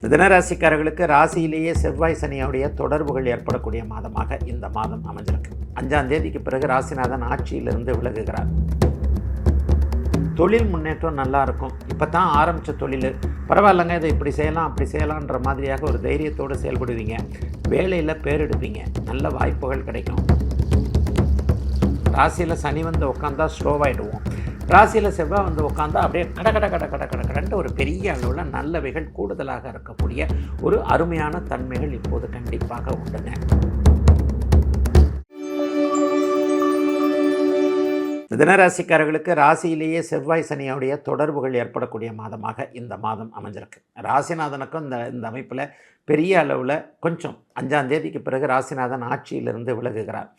மிதுனராசிக்காரர்களுக்கு ராசியிலேயே செவ்வாய் சனியோடைய தொடர்புகள் ஏற்படக்கூடிய மாதமாக இந்த மாதம் அமைஞ்சிருக்கு. 5ஆம் தேதிக்கு பிறகு ராசிநாதன் ஆட்சியிலிருந்து விலகுகிறார். தொழில் முன்னேற்றம் நல்லா இருக்கும். இப்போ தான் ஆரம்பித்த தொழில் பரவாயில்லைங்க, இதை இப்படி செய்யலாம் அப்படி செய்யலான்ற மாதிரியாக ஒரு தைரியத்தோடு செயல்படுவீங்க. வேலையில் பேர் எடுப்பீங்க. நல்ல வாய்ப்புகள் கிடைக்கும். ராசியில் சனி வந்து உட்காந்தா ஸ்லோவாகிடுவோம். ராசியில் செவ்வாய் வந்து உட்காந்தா அப்படியே கடன்ட்டு ஒரு பெரிய அளவில் நல்லவைகள் கூடுதலாக இருக்கக்கூடிய ஒரு அருமையான தன்மைகள் இப்போது கண்டிப்பாக உண்டுங்க. மிதுனராசிக்காரர்களுக்கு ராசியிலேயே செவ்வாய் சனியோடைய தொடர்புகள் ஏற்படக்கூடிய மாதமாக இந்த மாதம் அமைஞ்சிருக்கு. ராசிநாதனுக்கும் இந்த அமைப்பில் பெரிய அளவில் கொஞ்சம் 5ஆம் தேதிக்கு பிறகு ராசிநாதன் ஆட்சியிலிருந்து விலகுகிறார்.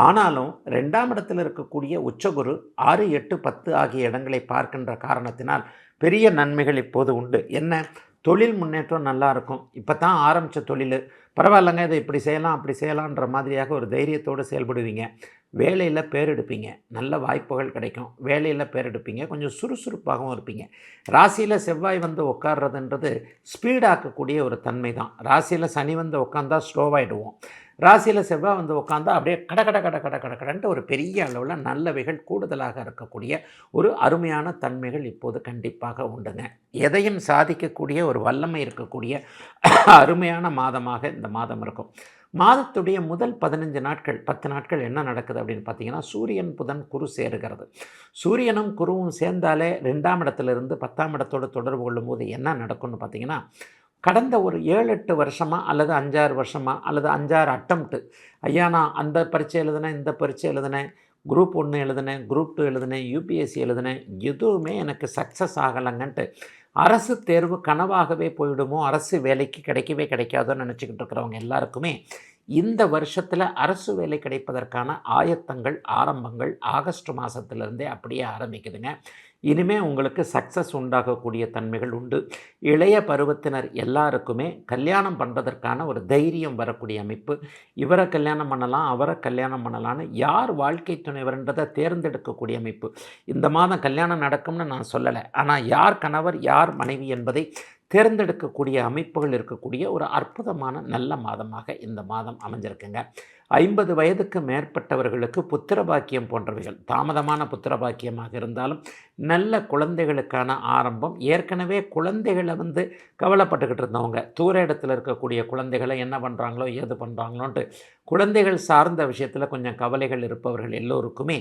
ஆனாலும் 2ஆம் இடத்தில் இருக்கக்கூடிய உச்சகுரு 6, 8, 10 ஆகிய இடங்களை பார்க்கின்ற காரணத்தினால் பெரிய நன்மைகள் இப்போது உண்டு. என்ன, தொழில் முன்னேற்றம் நல்லா இருக்கும். இப்போ தான் ஆரம்பித்த தொழில் பரவாயில்லைங்க, இதை இப்படி செய்யலாம் அப்படி செய்யலான்ற மாதிரியாக ஒரு தைரியத்தோடு செயல்படுவீங்க. வேலையில் பேர் எடுப்பீங்க. நல்ல வாய்ப்புகள் கிடைக்கும். வேலையில் பேர் எடுப்பீங்க. கொஞ்சம் சுறுசுறுப்பாகவும் இருப்பீங்க. ராசியில் செவ்வாய் வந்து உட்கார்றதுன்றது ஸ்பீடாக்கக்கூடிய ஒரு தன்மை தான். ராசியில் சனி வந்து உட்காந்தா ஸ்லோவாகிடுவோம். ராசியில் செவ்வாய் வந்து உட்காந்தா அப்படியே கடன்ட்டு ஒரு பெரிய அளவில் நல்லவைகள் கூடுதலாக இருக்கக்கூடிய ஒரு அருமையான தன்மைகள் இப்போது கண்டிப்பாக உண்டுங்க. எதையும் சாதிக்கக்கூடிய ஒரு வல்லமை இருக்கக்கூடிய அருமையான மாதமாக இந்த மாதம் இருக்கும். மாதத்துடைய முதல் 15 நாட்கள் 10 நாட்கள் என்ன நடக்குது அப்படின்னு பார்த்தீங்கன்னா, சூரியன் புதன் குரு சேருகிறது. சூரியனும் குருவும் சேர்ந்தாலே 2ஆம் இடத்துலேருந்து 10ஆம் இடத்தோடு தொடர்பு கொள்ளும்போது என்ன நடக்கும்னு பார்த்தீங்கன்னா, கடந்த ஒரு 7-8 வருஷமாக அல்லது 5-6 வருஷமாக அல்லது 5-6 அட்டம்ப்ட்டு, ஐயா நான் அந்த பரீட்சை எழுதினேன், இந்த பரீட்சை எழுதினேன், குரூப் 1 எழுதினேன், குரூப் 2 எழுதினேன், யூபிஎஸ்சி எழுதினேன், எதுவுமே எனக்கு சக்ஸஸ் ஆகலைங்கன்ட்டு அரசு தேர்வு கனவாகவே போயிடுமோ, அரசு வேலைக்கு கிடைக்கவே கிடைக்காதோன்னு நினச்சிக்கிட்டு இருக்கிறவங்க எல்லாருக்குமே இந்த வருஷத்தில் அரசு வேலை கிடைப்பதற்கான ஆயத்தங்கள் ஆரம்பங்கள் ஆகஸ்ட் மாதத்துலேருந்தே அப்படியே ஆரம்பிக்குதுங்க. இனிமேல் உங்களுக்கு சக்ஸஸ் உண்டாகக்கூடிய தன்மைகள் உண்டு. இளைய பருவத்தினர் எல்லாருக்குமே கல்யாணம் பண்ணுறதற்கான ஒரு தைரியம் வரக்கூடிய அமைப்பு. இவரை கல்யாணம் பண்ணலாம், அவரை கல்யாணம் பண்ணலான்னு யார் வாழ்க்கை துணைவர்ன்றதை தேர்ந்தெடுக்கக்கூடிய அமைப்பு. இந்த மாதம் கல்யாணம் நடக்கும்னு நான் சொல்லலை, ஆனால் யார் கணவர் யார் மனைவி என்பதை தேர்ந்தெடுக்கக்கூடிய அமைப்புகள் இருக்கக்கூடிய ஒரு அற்புதமான நல்ல மாதமாக இந்த மாதம் அமைஞ்சிருக்குங்க. 50 வயதுக்கு மேற்பட்டவர்களுக்கு புத்திர பாக்கியம் போன்றவைகள், தாமதமான புத்திர பாக்கியமாக இருந்தாலும் நல்ல குழந்தைகளுக்கான ஆரம்பம். ஏற்கனவே குழந்தைகளை வந்து கவலைப்பட்டுக்கிட்டு இருந்தவங்க, தூர இடத்துல இருக்கக்கூடிய குழந்தைகளை என்ன பண்ணுறாங்களோ ஏது பண்ணுறாங்களோன்ட்டு குழந்தைகள் சார்ந்த விஷயத்தில் கொஞ்சம் கவலைகள் இருப்பவர்கள் எல்லோருக்குமே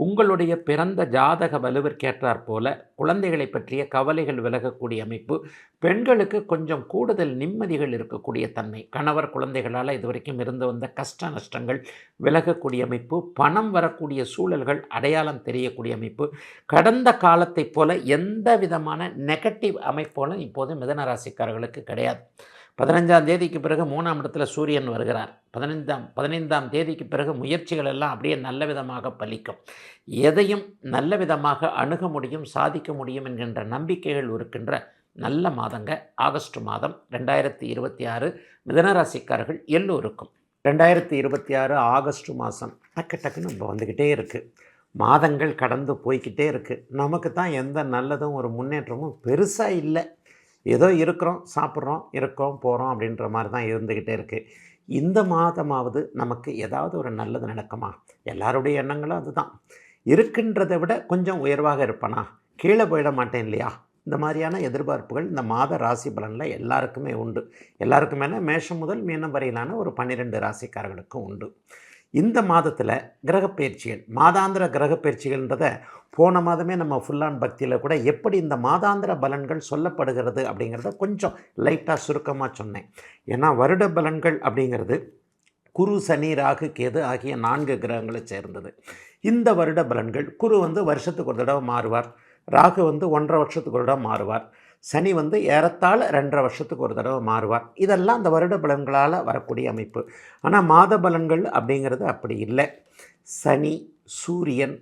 உங்களுடைய பிறந்த ஜாதக வலுவிற்கேற்றாற் போல குழந்தைகளை பற்றிய கவலைகள் விலகக்கூடிய அமைப்பு. பெண்களுக்கு கொஞ்சம் கூடுதல் நிம்மதிகள் இருக்கக்கூடிய தன்மை. கணவர் குழந்தைகளால் இதுவரைக்கும் இருந்து வந்த கஷ்ட நஷ்டங்கள் விலகக்கூடிய அமைப்பு. பணம் வரக்கூடிய சூழல்கள் அடையாளம் தெரியக்கூடிய அமைப்பு. கடந்த காலத்தைப் போல எந்த விதமான நெகட்டிவ் அமைப்போலும் இப்போது மிதுனராசிக்காரர்களுக்கு கிடையாது. 15ஆம் தேதிக்கு பிறகு 3ஆம் இடத்துல சூரியன் வருகிறார். 15ஆம் தேதிக்கு பிறகு முயற்சிகள் எல்லாம் அப்படியே நல்ல விதமாக பலிக்கும். எதையும் நல்ல விதமாக அணுக முடியும், சாதிக்க முடியும் என்கின்ற நம்பிக்கைகள் இருக்கின்ற நல்ல மாதங்க ஆகஸ்ட் மாதம் 2026 மிதுனராசிக்காரர்கள் எல்லோருக்கும். 2026 ஆகஸ்ட் மாதம் டக்குன்னு இப்போ வந்துக்கிட்டே இருக்குது. மாதங்கள் கடந்து போய்கிட்டே இருக்குது. நமக்கு தான் எந்த நல்லதும் ஒரு முன்னேற்றமும் பெருசாக இல்லை. ஏதோ இருக்கிறோம், சாப்பிட்றோம், இருக்கோம், போகிறோம் அப்படின்ற மாதிரி தான் இருந்துக்கிட்டே இருக்குது. இந்த மாதமாவது நமக்கு ஏதாவது ஒரு நல்லது நடக்குமா? எல்லாருடைய எண்ணங்களும் அதுதான். இருக்கின்றதை விட கொஞ்சம் உயர்வாக இருப்பனா, கீழே போயிட மாட்டேன் இல்லையா, இந்த மாதிரியான எதிர்பார்ப்புகள் இந்த மாத ராசி பலனில் எல்லாருக்குமே உண்டு. எல்லாருக்குமே மேஷம் முதல் மீனம் வரையிலான ஒரு 12 ராசிக்காரர்களுக்கும் உண்டு. இந்த மாதத்தில் கிரகப்பயிற்சிகள், மாதாந்திர கிரகப்பயிற்சிகள்ன்றதை போன மாதமே நம்ம ஃபுல்லான் பக்தியில் கூட எப்படி இந்த மாதாந்திர பலன்கள் சொல்லப்படுகிறது அப்படிங்கிறத கொஞ்சம் லைட்டாக சுருக்கமாக சொன்னேன். ஏன்னா வருட பலன்கள் அப்படிங்கிறது குரு, சனி, ராகு, கேது ஆகிய 4 கிரகங்களை சேர்ந்தது. இந்த வருட பலன்கள் குரு வந்து வருஷத்துக்கு ஒரு தடவை மாறுவார், ராகு வந்து 1.5 வருஷத்துக்கு ஒரு தடவை மாறுவார், சனி வந்து ஏறத்தாழ 2.5 வருஷத்துக்கு ஒரு தடவை மாறுவார். இதெல்லாம் அந்த வருட பலன்களால் வரக்கூடிய அமைப்பு. ஆனால் மாத பலன்கள் அப்படிங்கிறது அப்படி இல்லை. சனி, சூரியன்,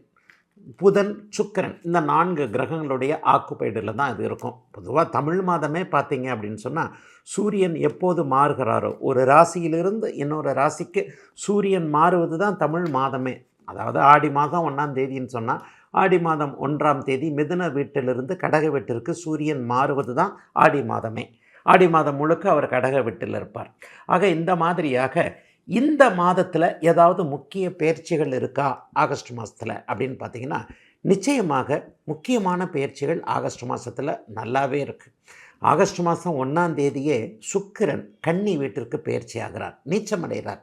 புதன், சுக்கிரன் இந்த 4 கிரகங்களுடைய ஆக்குப்பைடில் தான் இது இருக்கும். பொதுவாக தமிழ் மாதமே பார்த்தீங்க அப்படின்னு சொன்னால் சூரியன் எப்போது மாறுகிறாரோ, ஒரு ராசியிலிருந்து இன்னொரு ராசிக்கு சூரியன் மாறுவது தான் தமிழ் மாதமே. அதாவது ஆடி மாதம் 1ஆம் தேதின்னு சொன்னால் ஆடி மாதம் 1ஆம் தேதி மிதுன வீட்டிலிருந்து கடக வீட்டிற்கு சூரியன் மாறுவது தான் ஆடி மாதமே. ஆடி மாதம் முழுக்க அவர் கடக வீட்டில் இருப்பார். ஆக இந்த மாதிரியாக இந்த மாதத்தில் ஏதாவது முக்கிய பயிற்சிகள் இருக்கா ஆகஸ்ட் மாதத்தில் அப்படின்னு பார்த்தீங்கன்னா, நிச்சயமாக முக்கியமான பயிற்சிகள் ஆகஸ்ட் மாதத்தில் நல்லாவே இருக்குது. ஆகஸ்ட் மாதம் 1ஆம் தேதியே சுக்கிரன் கன்னி வீட்டிற்கு பயிற்சி ஆகிறார், நீச்சம் அடைகிறார்.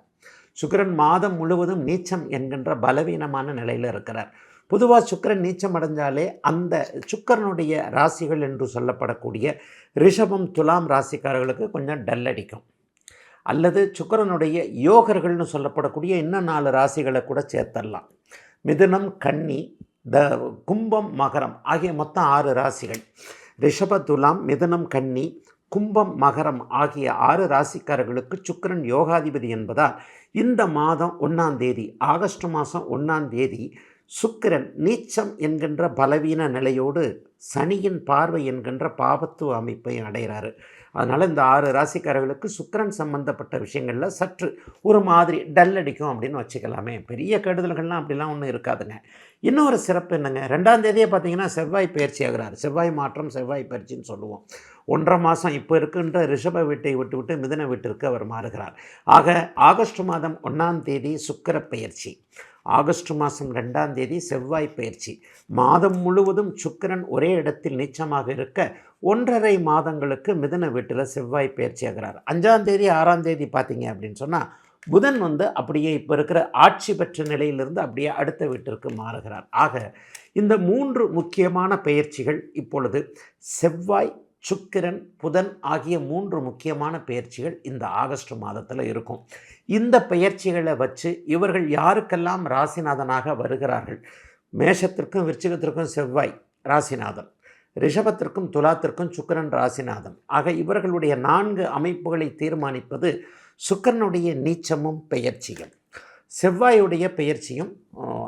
சுக்கிரன் மாதம் முழுவதும் நீச்சம் என்கின்ற பலவீனமான நிலையில் இருக்கிறார். பொதுவாக சுக்கிரன் நீச்சம் அடைஞ்சாலே அந்த சுக்கிரனுடைய ராசிகள் என்று சொல்லப்படக்கூடிய ரிஷபம் துலாம் ராசிக்காரர்களுக்கு கொஞ்சம் டல் அடிக்கும். அல்லது சுக்கிரனுடைய யோகர்கள்னு சொல்லப்படக்கூடிய இன்னும் 4 ராசிகளை கூட சேர்த்தரலாம். மிதுனம் கன்னி கும்பம் மகரம் ஆகிய மொத்தம் 6 ராசிகள். ரிஷப துலாம் மிதுனம் கன்னி கும்பம் மகரம் ஆகிய 6 ராசிக்காரர்களுக்கு சுக்கிரன் யோகாதிபதி என்பதால் இந்த மாதம் 1ஆம் தேதி ஆகஸ்ட் மாதம் 1ஆம் தேதி சுக்கிரன் நீச்சம் என்கின்ற பலவீன நிலையோடு சனியின் பார்வை என்கின்ற பாபத்துவ அமைப்பை அடைகிறாரு. அதனால் இந்த 6 ராசிக்காரர்களுக்கு சுக்கிரன் சம்பந்தப்பட்ட விஷயங்களில் சற்று ஒரு மாதிரி டல் அடிக்கும் அப்படின்னு வச்சுக்கலாமே. பெரிய கெடுதல்கள்லாம் அப்படிலாம் ஒன்றும் இருக்காதுங்க. இன்னொரு சிறப்பு என்னங்க, 2ஆம் தேதியே பார்த்தீங்கன்னா செவ்வாய் பயிற்சி ஆகிறார். செவ்வாய் மாற்றம் செவ்வாய் பயிற்சின்னு சொல்லுவோம். 1.5 மாதம் இப்போ இருக்கின்ற ரிஷப வீட்டை விட்டு மிதுன வீட்டிற்கு அவர் மாறுகிறார். ஆக ஆகஸ்ட் மாதம் 1ஆம் தேதி சுக்கிர பயிற்சி, ஆகஸ்ட் மாதம் 2ஆம் தேதி செவ்வாய் பயிற்சி, மாதம் முழுவதும் சுக்கிரன் ஒரே இடத்தில் நீச்சமாக இருக்க 1.5 மாதங்களுக்கு மிதுன வீட்டில் செவ்வாய் பயிற்சி ஆகிறார். 5ஆம் தேதி 6ஆம் தேதி பார்த்தீங்க அப்படின்னு சொன்னால் புதன் அப்படியே இப்போ இருக்கிற ஆட்சி பெற்ற நிலையிலிருந்து அப்படியே அடுத்த வீட்டிற்கு மாறுகிறார். ஆக இந்த 3 முக்கியமான பயிற்சிகள் இப்பொழுது செவ்வாய் சுக்கிரன் புதன் ஆகிய 3 முக்கியமான பயிற்சிகள் இந்த ஆகஸ்ட் மாதத்தில் இருக்கும். இந்த பயிற்சிகளை வச்சு இவர்கள் யாருக்கெல்லாம் ராசிநாதனாக வருகிறார்கள், மேஷத்திற்கும் விருச்சிகத்திற்கும் செவ்வாய் ராசிநாதன், ரிஷபத்திற்கும் துலாத்திற்கும் சுக்கிரன் ராசிநாதன். ஆக இவர்களுடைய 4 அமைப்புகளை தீர்மானிப்பது சுக்கிரனுடைய நீச்சமும் பெயர்ச்சியும், செவ்வாயுடைய பெயர்ச்சியும்,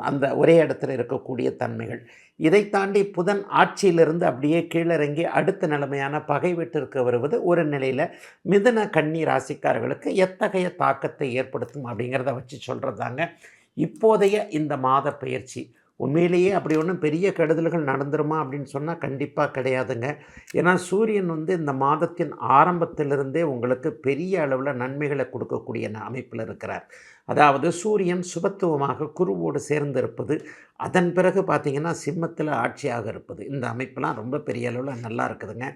அந்த ஒரே இடத்துல இருக்கக்கூடிய தன்மைகள். இதை தாண்டி புதன் ஆட்சியிலிருந்து அப்படியே கீழிறங்கி அடுத்த நிலைமையான பகை வீட்டிற்கு வருவது ஒரு நிலையில் மிதுன கன்னி ராசிக்காரர்களுக்கு எத்தகைய தாக்கத்தை ஏற்படுத்தும் அப்படிங்கிறத வச்சு சொல்கிறதாங்க இப்போதைய இந்த மாத பெயர்ச்சி. உண்மையிலேயே அப்படி ஒன்றும் பெரிய கெடுதல்கள் நடந்துருமா அப்படின்னு சொன்னால் கண்டிப்பாக கிடையாதுங்க. ஏன்னா சூரியன் இந்த மாதத்தின் ஆரம்பத்திலிருந்தே உங்களுக்கு பெரிய அளவில் நன்மைகளை கொடுக்கக்கூடிய அமைப்பில் இருக்கிறார். அதாவது சூரியன் சுபத்துவமாக குருவோடு சேர்ந்திருப்பது, அதன் பிறகு பார்த்திங்கன்னா சிம்மத்தில் ஆட்சியாக இருப்பது, இந்த அமைப்பெல்லாம் ரொம்ப பெரிய அளவில் நல்லா இருக்குதுங்க.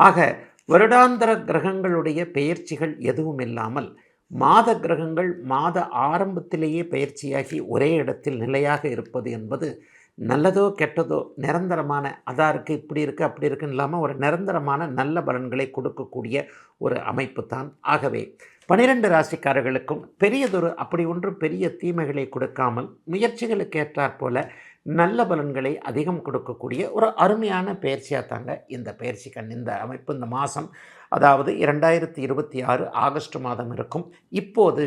ஆக வருடாந்திர கிரகங்களுடைய பெயர்ச்சிகள் எதுவும் இல்லாமல் மாத கிரகங்கள் மாத ஆரம்பத்திலேயே பயிற்சியாகி ஒரே இடத்தில் நிலையாக இருப்பது என்பது நல்லதோ கெட்டதோ நிரந்தரமான அதா இருக்குது இப்படி இருக்குது அப்படி இருக்குன்னு இல்லாமல் ஒரு நிரந்தரமான நல்ல பலன்களை கொடுக்கக்கூடிய ஒரு அமைப்பு தான். ஆகவே 12 ராசிக்காரர்களுக்கும் பெரியதொரு அப்படி ஒன்றும் பெரிய தீமைகளை கொடுக்காமல் முயற்சிகளுக்கு ஏற்றாற் போல நல்ல பலன்களை அதிகம் கொடுக்கக்கூடிய ஒரு அருமையான பயிற்சியாக தாங்க இந்த பயிற்சி இந்த அமைப்பு இந்த மாதம், அதாவது 2026 ஆகஸ்ட் மாதம் இருக்கும். இப்போது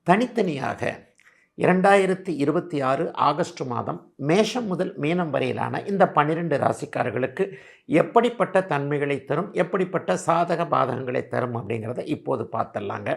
தனித்தனியாக 2026 ஆகஸ்ட் மாதம் மேஷம் முதல் மீனம் வரையிலான இந்த 12 ராசிக்காரர்களுக்கு எப்படிப்பட்ட தன்மைகளை தரும், எப்படிப்பட்ட சாதக பாதகங்களை தரும் அப்படிங்கிறத இப்போது பார்த்துடலாங்க.